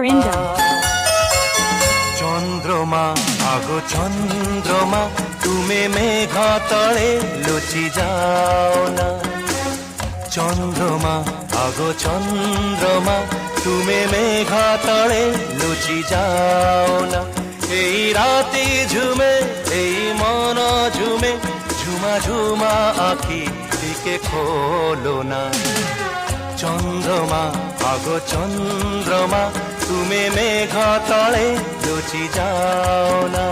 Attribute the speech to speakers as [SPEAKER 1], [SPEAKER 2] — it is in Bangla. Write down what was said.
[SPEAKER 1] Morinda.
[SPEAKER 2] চন্দ্রমা আগো চন্দ্রমা তুমি মেঘ তলে লুচি যাও না। চন্দ্রমা আগো চন্দ্রমা তুমি মেঘ তলে লুচি যাও না। এই রাতে ঝুমে এই মন ঝুমে ঝুমা ঝুমা আখি দিকে খোলো না। চন্দ্রমা আগো চন্দ্রমা তুমি মেঘ তলে লুচি যাও না।